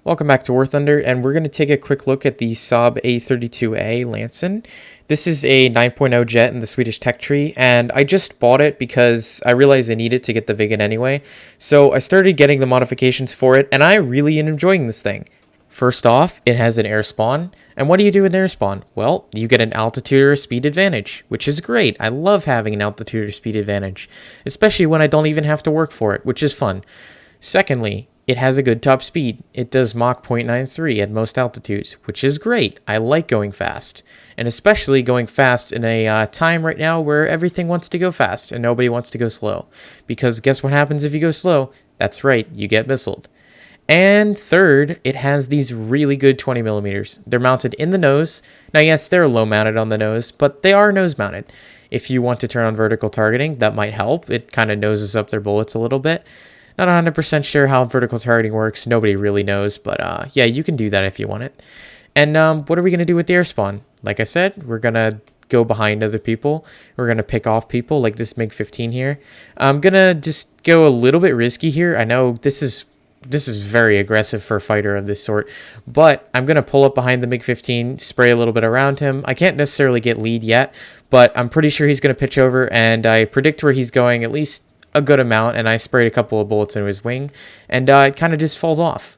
Welcome back to War Thunder, and we're going to take a quick look at the Saab A32A Lansen. This is a 9.0 jet in the Swedish tech tree, and I just bought it because I realized I need it to get the Viggen anyway. So I started getting the modifications for it, and I really am enjoying this thing. First off, it has an air spawn, and what do you do with air spawn? Well, you get an altitude or speed advantage, which is great. I love having an altitude or speed advantage, especially when I don't even have to work for it, which is fun. Secondly, it has a good top speed. It does Mach 0.93 at most altitudes, which is great. I like going fast, and especially going fast in a time right now where everything wants to go fast and nobody wants to go slow. Because guess what happens if you go slow? That's right, you get missiled. And third, it has these really good 20 millimeters. They're mounted in the nose. Now, yes, they're low mounted on the nose, but they are nose mounted. If you want to turn on vertical targeting, that might help. It kind of noses up their bullets a little bit. Not 100% sure how vertical targeting works. Nobody really knows, but yeah, you can do that if you want it. And what are we going to do with the air spawn? Like I said, we're going to go behind other people. We're going to pick off people like this MiG-15 here. I'm going to just go a little bit risky here. I know this is very aggressive for a fighter of this sort, but I'm going to pull up behind the MiG-15, spray a little bit around him. I can't necessarily get lead yet, but I'm pretty sure he's going to pitch over, and I predict where he's going at least a good amount, and I sprayed a couple of bullets into his wing, and it kind of just falls off.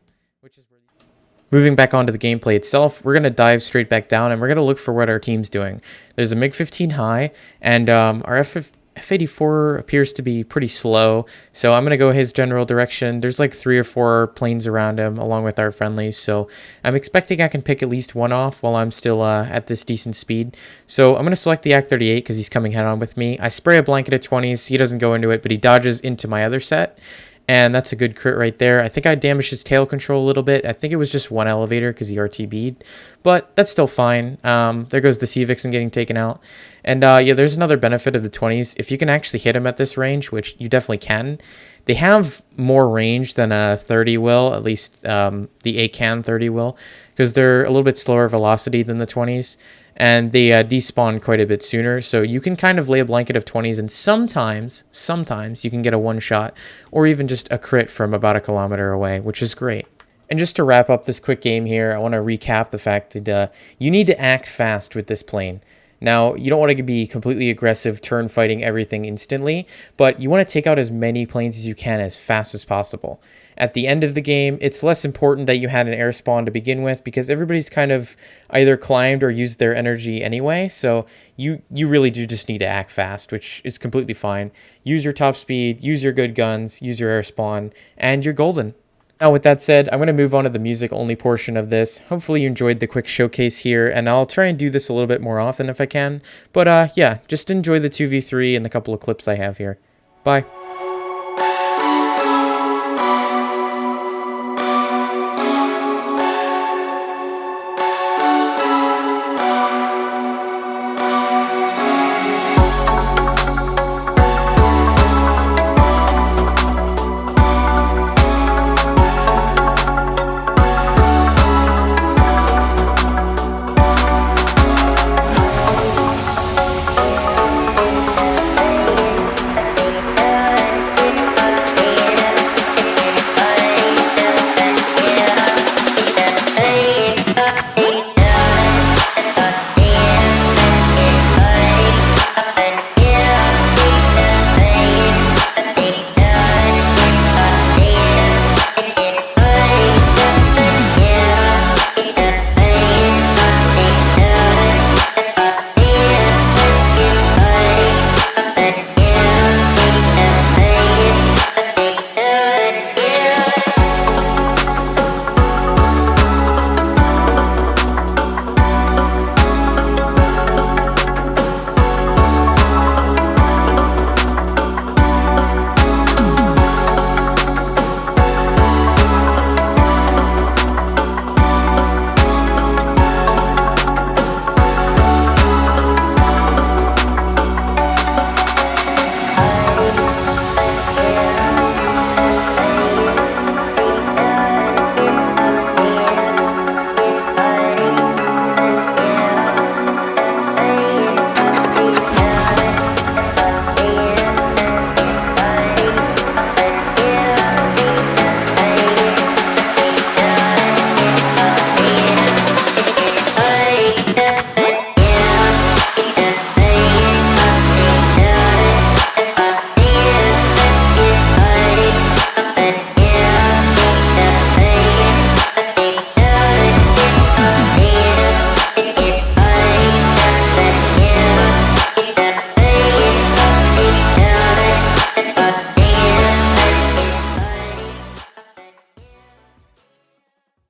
Moving back onto the gameplay itself, we're going to dive straight back down, and we're going to look for what our team's doing. There's a MiG-15 high, and our F-84 appears to be pretty slow, so I'm going to go his general direction. There's like 3 or 4 planes around him, along with our friendlies, so I'm expecting I can pick at least one off while I'm still at this decent speed. So I'm going to select the AK-38 because he's coming head-on with me. I spray a blanket of 20s. He doesn't go into it, but he dodges into my other set. And that's a good crit right there. I think I damaged his tail control a little bit. I think it was just one elevator because he RTB'd. But that's still fine. There goes the Cvixen getting taken out. And yeah, there's another benefit of the 20s. If you can actually hit him at this range, which you definitely can, they have more range than a 30 will, at least the ACAN 30 will, because they're a little bit slower velocity than the 20s. And they despawn quite a bit sooner, so you can kind of lay a blanket of 20s, and sometimes you can get a one shot, or even just a crit from about a kilometer away, which is great. And just to wrap up this quick game here, I want to recap the fact that you need to act fast with this plane. Now, you don't want to be completely aggressive, turn fighting everything instantly, but you want to take out as many planes as you can as fast as possible. At the end of the game, it's less important that you had an air spawn to begin with because everybody's kind of either climbed or used their energy anyway, so you really do just need to act fast, which is completely fine. Use your top speed, use your good guns, use your air spawn, and you're golden. Now, with that said, I'm going to move on to the music-only portion of this. Hopefully you enjoyed the quick showcase here, and I'll try and do this a little bit more often if I can. But yeah, just enjoy the 2v3 and the couple of clips I have here. Bye.